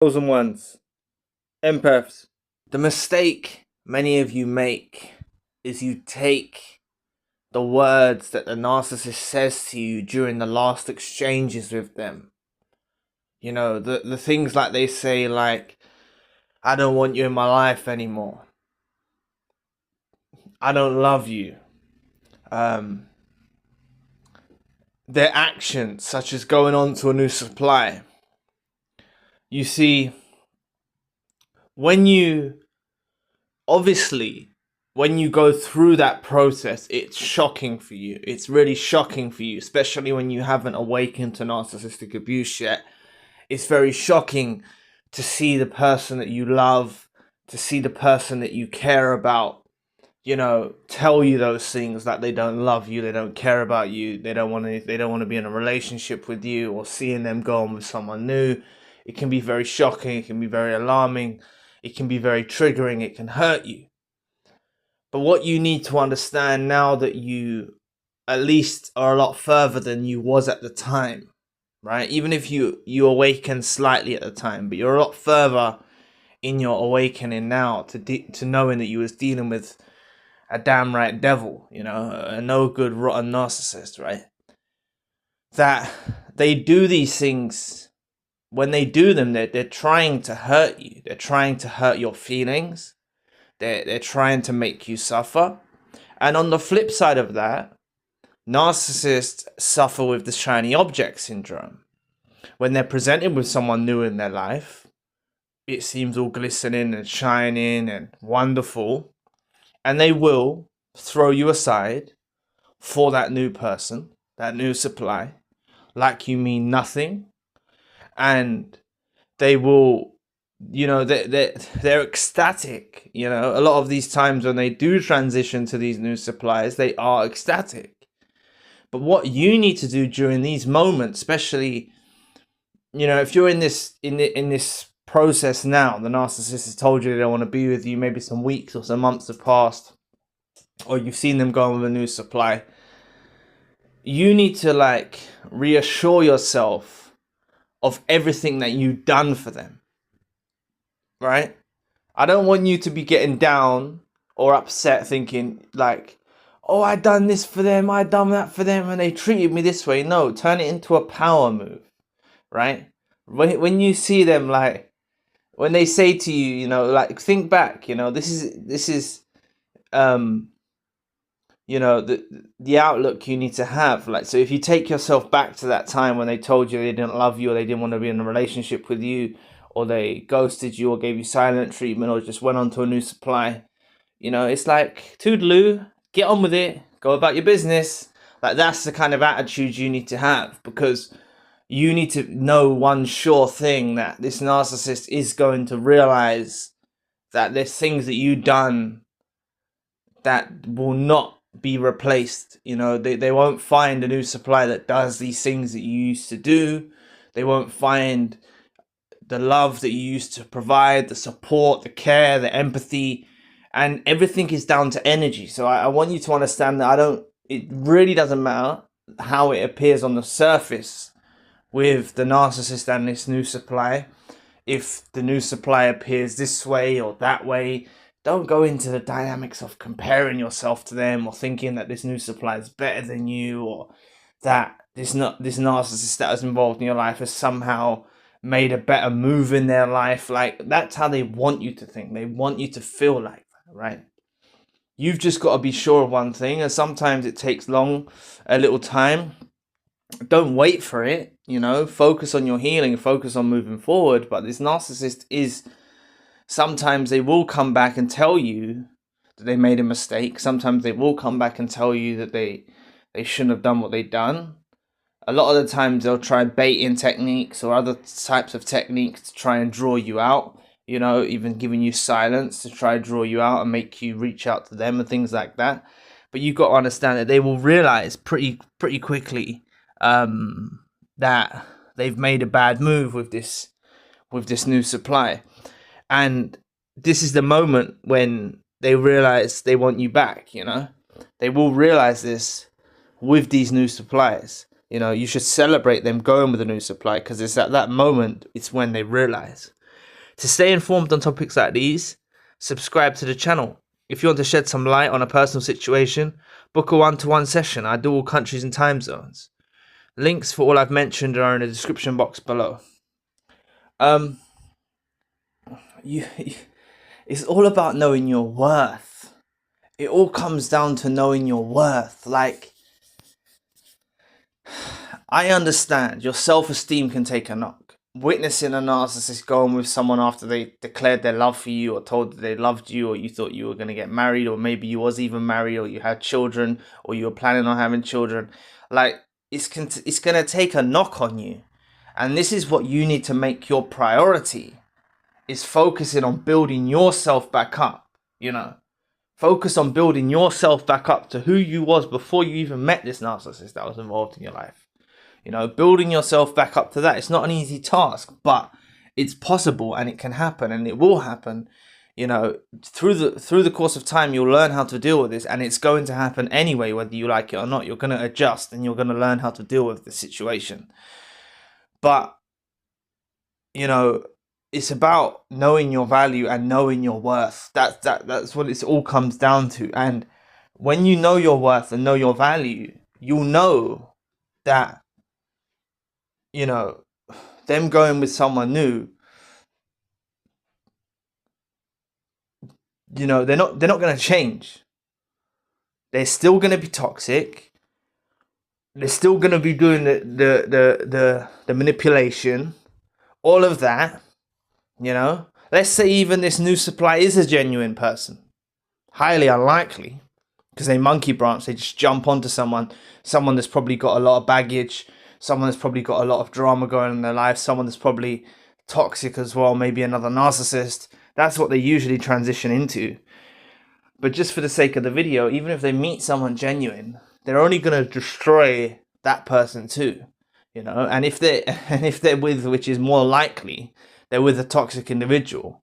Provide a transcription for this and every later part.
Chosen ones, empaths. The mistake many of you make is you take the words that the narcissist says to you during the last exchanges with them. You know, the things like they say, like, I don't want you in my life anymore. I don't love you. Their actions, such as going on to a new supply. You see, when you obviously when you go through that process, it's shocking for you. It's really shocking for you, especially when you haven't awakened to narcissistic abuse yet. It's very shocking to see the person that you love, to see the person that you care about, tell you those things, that they don't love you, they don't care about you, they don't want to be in a relationship with you, or seeing them go on with someone new. It can be very shocking, it can be very alarming, it can be very triggering, it can hurt you. But what you need to understand now that you at least are a lot further than you was at the time, right? Even if you awaken slightly at the time, but you're a lot further in your awakening now to knowing that you was dealing with a damn right devil, a no good rotten narcissist, right? That they do these things. When they do them, they're trying to hurt you. They're trying to hurt your feelings. They're trying to make you suffer. And on the flip side of that, narcissists suffer with the shiny object syndrome. When they're presented with someone new in their life, it seems all glistening and shining and wonderful. And they will throw you aside for that new person, that new supply, like you mean nothing. And they will, they're ecstatic. A lot of these times when they do transition to these new supplies, they are ecstatic. But what you need to do during these moments, especially, if you're in this process now, the narcissist has told you they don't want to be with you, maybe some weeks or some months have passed, or you've seen them go on with a new supply, you need to reassure yourself of everything that you've done for them, right? I don't want you to be getting down or upset thinking oh, I done this for them, I done that for them, and they treated me this way. No, turn it into a power move, right? When you see them, when they say to you, think back, this is the outlook you need to have. So if you take yourself back to that time when they told you they didn't love you, or they didn't want to be in a relationship with you, or they ghosted you, or gave you silent treatment, or just went on to a new supply, it's like, toodaloo, get on with it, go about your business. That's the kind of attitude you need to have, because you need to know one sure thing, that this narcissist is going to realize that there's things that you've done that will not be replaced. They won't find a new supply that does these things that you used to do. They won't find the love that you used to provide, the support, the care, the empathy, and everything is down to energy. So I want you to understand that it really doesn't matter how it appears on the surface with the narcissist and this new supply. If the new supply appears this way or that way, don't go into the dynamics of comparing yourself to them, or thinking that this new supply is better than you, or that this narcissist that was involved in your life has somehow made a better move in their life. That's how they want you to think. They want you to feel like that, right? You've just got to be sure of one thing, and sometimes it takes a little time. Don't wait for it, focus on your healing, focus on moving forward. But this narcissist sometimes they will come back and tell you that they made a mistake. Sometimes they will come back and tell you that they shouldn't have done what they've done. A lot of the times they'll try baiting techniques or other types of techniques to try and draw you out, even giving you silence to try and draw you out and make you reach out to them and things like that. But you've got to understand that they will realize pretty quickly that they've made a bad move with this new supply. And this is the moment when they realize they want you back. They will realize this with these new supplies. You should celebrate them going with a new supply, because it's at that moment, it's when they realize. To stay informed on topics like these, subscribe to the channel. If you want to shed some light on a personal situation, book a one-to-one session. I do all countries and time zones. Links for all I've mentioned are in the description box below. It's all about knowing your worth. It all comes down to knowing your worth. Like, I understand your self-esteem can take a knock. Witnessing a narcissist going with someone after they declared their love for you, or told that they loved you, or you thought you were going to get married, or maybe you was even married, or you had children, or you were planning on having children. Like, it's going to take a knock on you. And this is what you need to make your priority, is focusing on building yourself back up, you know. Focus on building yourself back up to who you was before you even met this narcissist that was involved in your life. You know, building yourself back up to that. It's not an easy task, but it's possible, and it can happen, and it will happen. You know, through the course of time, you'll learn how to deal with this, and it's going to happen anyway, whether you like it or not. You're going to adjust, and you're going to learn how to deal with the situation. But, you know, it's about knowing your value and knowing your worth. That's what it all comes down to. And when you know your worth and know your value, you'll know that, you know, them going with someone new, you know, they're not going to change. They're still going to be toxic. They're still going to be doing the manipulation, all of that. You know, let's say even this new supply is a genuine person. Highly unlikely, because they monkey branch. They just jump onto someone that's probably got a lot of baggage, someone that's probably got a lot of drama going on in their life, someone that's probably toxic as well, maybe another narcissist. That's what they usually transition into. But just for the sake of the video, even if they meet someone genuine, they're only going to destroy that person too. You know, and if they're with, which is more likely, they're with a toxic individual,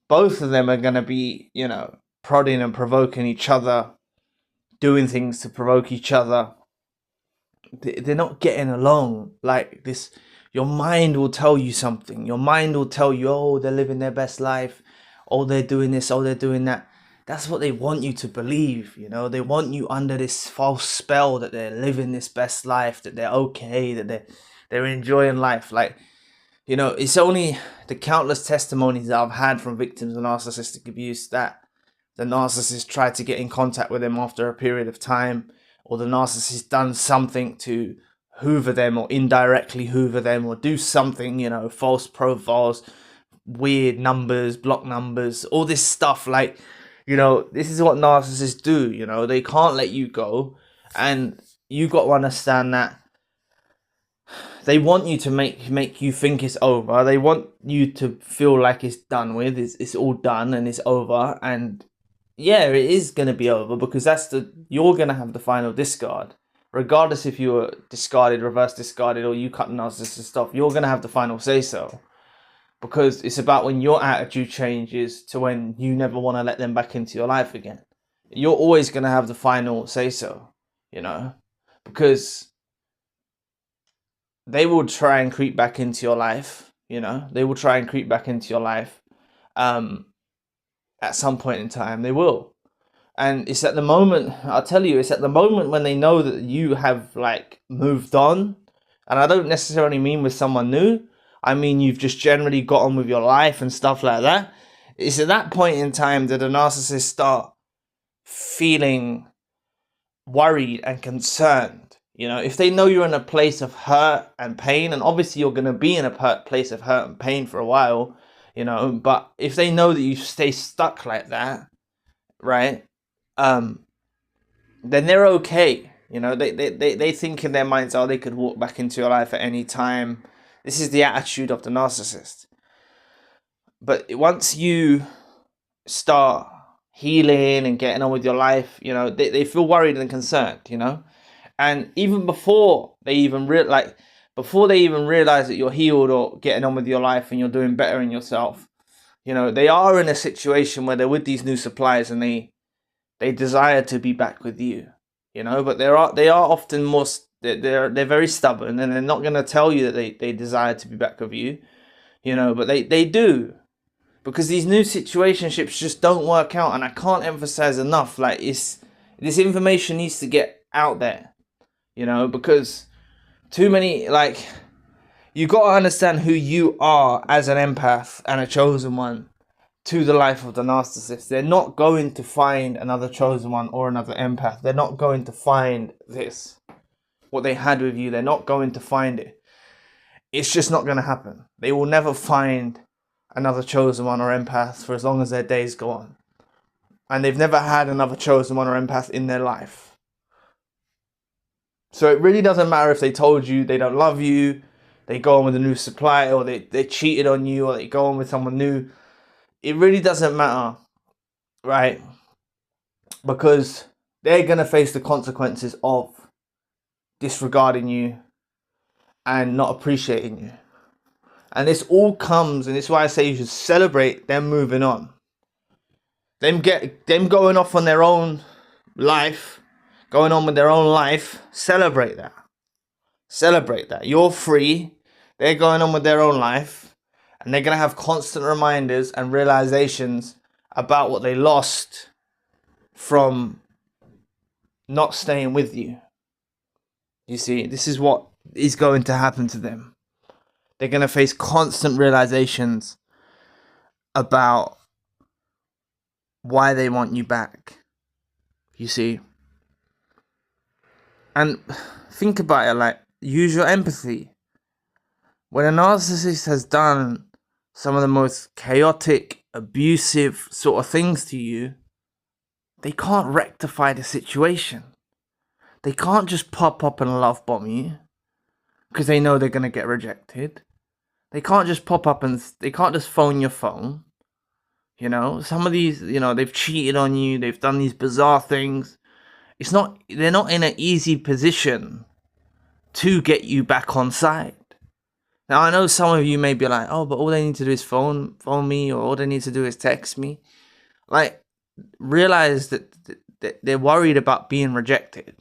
both of them are going to be, you know, prodding and provoking each other, doing things to provoke each other. They're not getting along like this. Your mind will tell you something. Your mind will tell you, oh, they're living their best life. Oh, they're doing this. Oh, they're doing that. That's what they want you to believe, you know. They want you under this false spell that they're living this best life, that they're okay, that they're enjoying life. Like, you know, it's only the countless testimonies that I've had from victims of narcissistic abuse that the narcissist tried to get in contact with them after a period of time, or the narcissist done something to hoover them, or indirectly hoover them, or do something, you know, false profiles, weird numbers, block numbers, all this stuff. Like, you know, this is what narcissists do, you know. They can't let you go, and you got to understand that they want you to make you think it's over. They want you to feel like it's done with. It's all done and it's over. And yeah, it is going to be over, because you're going to have the final discard. Regardless if you were discarded, reverse discarded, or you cut the narcissist off, you're going to have the final say so. Because it's about when your attitude changes to when you never want to let them back into your life again. You're always going to have the final say so, you know, because they will try and creep back into your life, you know. They will try and creep back into your life. At some point in time, they will. And it's at the moment, I'll tell you, it's at the moment when they know that you have, like, moved on. And I don't necessarily mean with someone new. I mean, you've just generally got on with your life and stuff like that. It's at that point in time that the narcissists start feeling worried and concerned. You know, if they know you're in a place of hurt and pain, and obviously you're going to be in a place of hurt and pain for a while, you know, but if they know that you stay stuck like that, right, then they're okay. You know, they think in their minds, oh, they could walk back into your life at any time. This is the attitude of the narcissist. But once you start healing and getting on with your life, you know, they feel worried and concerned, you know. And even before they even realize that you're healed or getting on with your life and you're doing better in yourself, you know, they are in a situation where they're with these new suppliers and they desire to be back with you, you know. But they are often more, they're very stubborn, and they're not going to tell you that they desire to be back with you, you know. But they do, because these new situationships just don't work out. And I can't emphasize enough, like, this information needs to get out there, you know, because too many, like, you got to understand who you are as an empath and a chosen one to the life of the narcissist. They're not going to find another chosen one or another empath. They're not going to find this, what they had with you. They're not going to find it. It's just not going to happen. They will never find another chosen one or empath for as long as their days go on. And they've never had another chosen one or empath in their life. So it really doesn't matter if they told you they don't love you, they go on with a new supply, or they cheated on you, or they go on with someone new. It really doesn't matter, right? Because they're going to face the consequences of disregarding you and not appreciating you. And this all comes, and this is why I say you should celebrate them moving on. Them going off on their own life, going on with their own life. Celebrate that. Celebrate that. You're free. They're going on with their own life. And they're going to have constant reminders and realizations about what they lost from not staying with you. You see, this is what is going to happen to them. They're going to face constant realizations about why they want you back. You see? And think about it, like, use your empathy. When a narcissist has done some of the most chaotic, abusive sort of things to you, they can't rectify the situation. They can't just pop up and love bomb you because they know they're going to get rejected. They can't just pop up and they can't just phone your phone. You know, some of these, you know, they've cheated on you. They've done these bizarre things. They're not in an easy position to get you back on side. Now, I know some of you may be like, oh, but all they need to do is phone me, or all they need to do is text me. Like, realize that they're worried about being rejected.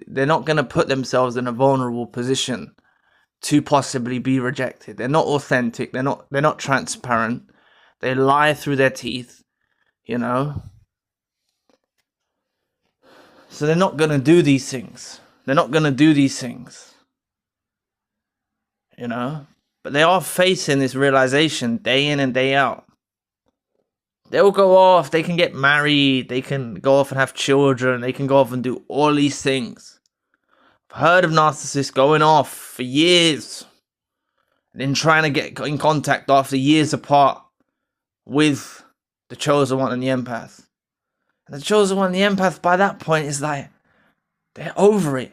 They're not going to put themselves in a vulnerable position to possibly be rejected. They're not authentic. They're not transparent. They lie through their teeth, you know. So they're not going to do these things. They're not going to do these things. You know, but they are facing this realization day in and day out. They'll go off, they can get married, they can go off and have children, they can go off and do all these things. I've heard of narcissists going off for years and then trying to get in contact after years apart with the chosen one and the empath. And the chosen one and the empath by that point is like, they're over it.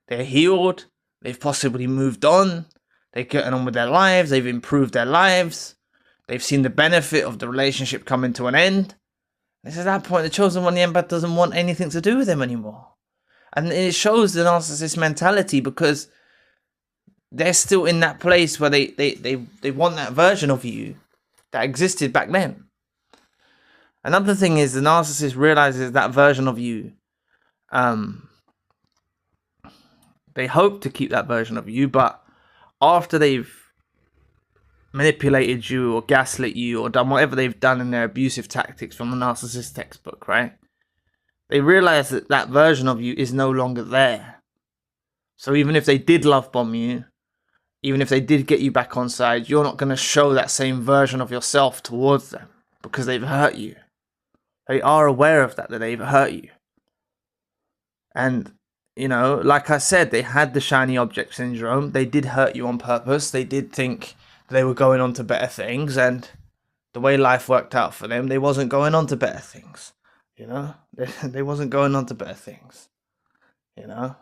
They're healed, they've possibly moved on. They're getting on with their lives. They've improved their lives. They've seen the benefit of the relationship coming to an end. And at that point, the chosen one, the empath, doesn't want anything to do with them anymore. And it shows the narcissist mentality because they're still in that place where they want that version of you that existed back then. Another thing is the narcissist realizes that version of you. They hope to keep that version of you, but after they've manipulated you or gaslit you or done whatever they've done in their abusive tactics from the narcissist textbook, right? They realize that that version of you is no longer there. So even if they did love bomb you, even if they did get you back on side, you're not going to show that same version of yourself towards them because they've hurt you. They are aware of that they've hurt you. And you know, like I said, they had the shiny object syndrome. They did hurt you on purpose. They did think they were going on to better things. And the way life worked out for them, they wasn't going on to better things. You know, they wasn't going on to better things. You know.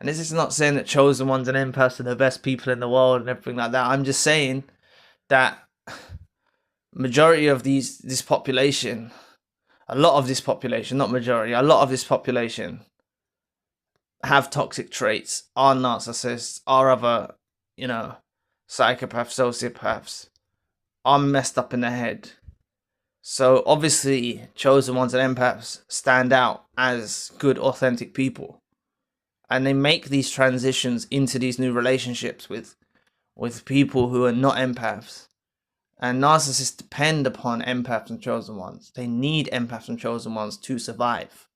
And this is not saying that chosen ones and empaths are the best people in the world and everything like that. I'm just saying that majority of this population, a lot of this population, not majority, a lot of this population have toxic traits, are narcissists, are other, you know, psychopaths, sociopaths, are messed up in the head. So obviously, chosen ones and empaths stand out as good, authentic people. And they make these transitions into these new relationships with people who are not empaths. And narcissists depend upon empaths and chosen ones. They need empaths and chosen ones to survive.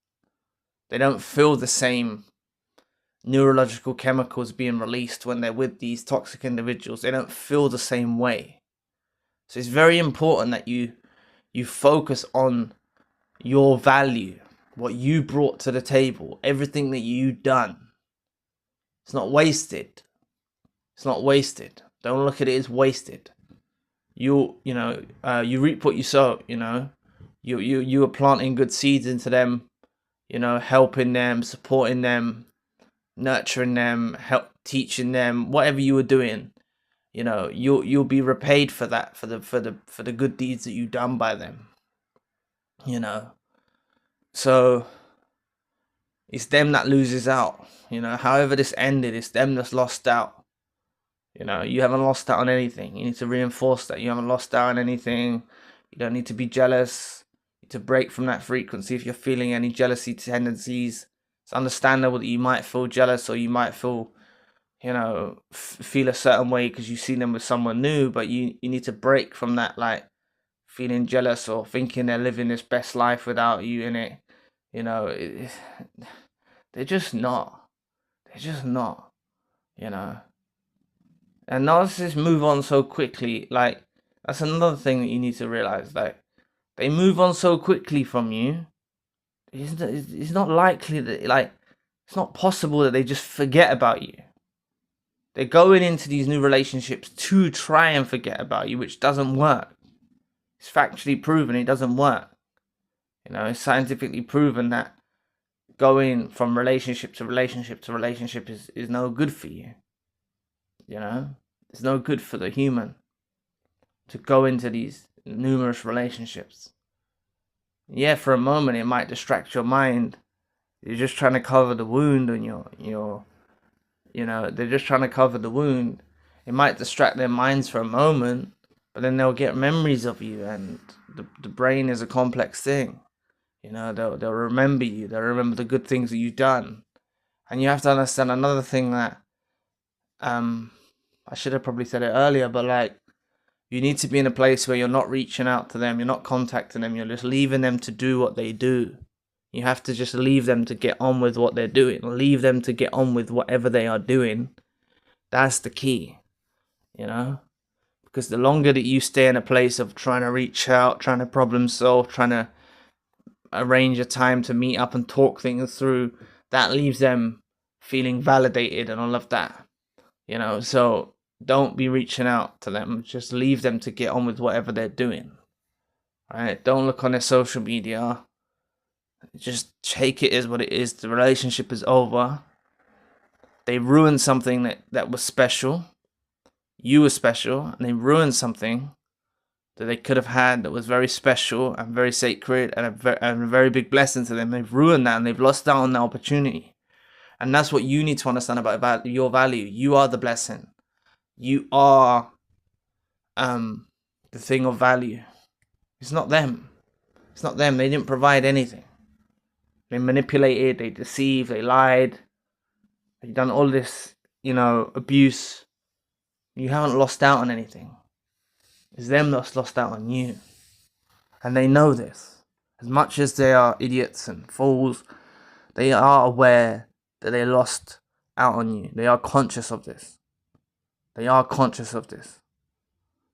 They don't feel the same neurological chemicals being released when they're with these toxic individuals. They don't feel the same way. So it's very important that you focus on your value, what you brought to the table, everything that you've done. It's not wasted. It's not wasted. Don't look at it as wasted. You reap what you sow. You are planting good seeds into them. Helping them, supporting them, nurturing them, teaching them, whatever you were doing. You'll be repaid for that, for the good deeds that you've done by them. So it's them that loses out. However this ended, it's them that's lost out. You haven't lost out on anything. You need to reinforce that you haven't lost out on anything. You don't need to be jealous. You need to break from that frequency. If you're feeling any jealousy tendencies, it's understandable that you might feel jealous, or you might feel, feel a certain way because you see them with someone new. But you need to break from that, like feeling jealous or thinking they're living this best life without you in it. They're just not. They're just not. And narcissists move on so quickly. Like, that's another thing that you need to realize. Like, they move on so quickly from you. It's not likely that, it's not possible that they just forget about you. They're going into these new relationships to try and forget about you, which doesn't work. It's factually proven it doesn't work. It's scientifically proven that going from relationship to relationship to relationship is no good for you. It's no good for the human to go into these numerous relationships. Yeah, for a moment it might distract your mind. You're just trying to cover the wound, and they're just trying to cover the wound. It might distract their minds for a moment, but then they'll get memories of you, and the brain is a complex thing. They'll remember you. They'll remember the good things that you've done. And you have to understand another thing that I should have probably said it earlier, but you need to be in a place where you're not reaching out to them, you're not contacting them, you're just leaving them to do what they do. You have to just leave them to get on with what they're doing. Leave them to get on with whatever they are doing. That's the key, because the longer that you stay in a place of trying to reach out, trying to problem solve, trying to arrange a time to meet up and talk things through, that leaves them feeling validated and all of that. So don't be reaching out to them. Just leave them to get on with whatever they're doing. Right? Don't look on their social media. Just take it as what it is. The relationship is over. They ruined something that was special. You were special, and they ruined something that they could have had that was very special and very sacred and a very big blessing to them. They've ruined that, and they've lost out on the opportunity. And that's what you need to understand about your value. You are the blessing. You are the thing of value. It's not them. It's not them. They didn't provide anything. They manipulated, they deceived, they lied. They've done all this, abuse. You haven't lost out on anything. It's them that's lost out on you. And they know this. As much as they are idiots and fools, they are aware that they lost out on you. They are conscious of this. They are conscious of this.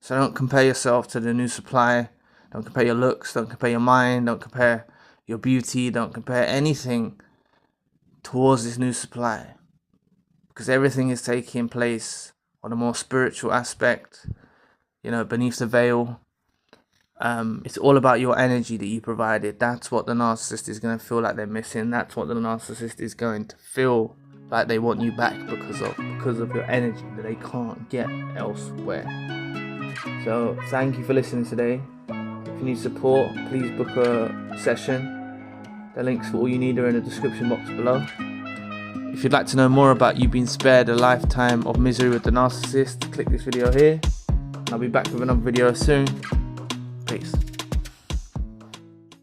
So don't compare yourself to the new supply. Don't compare your looks. Don't compare your mind. Don't compare your beauty. Don't compare anything towards this new supply. Because everything is taking place on a more spiritual aspect, beneath the veil. It's all about your energy that you provided. That's what the narcissist is going to feel like they're missing. That's what the narcissist is going to feel like they want you back because of your energy that they can't get elsewhere. So thank you for listening today. If you need support, please book a session. The links for all you need are in the description box below. If you'd like to know more about you being spared a lifetime of misery with the narcissist, click this video here. I'll be back with another video soon.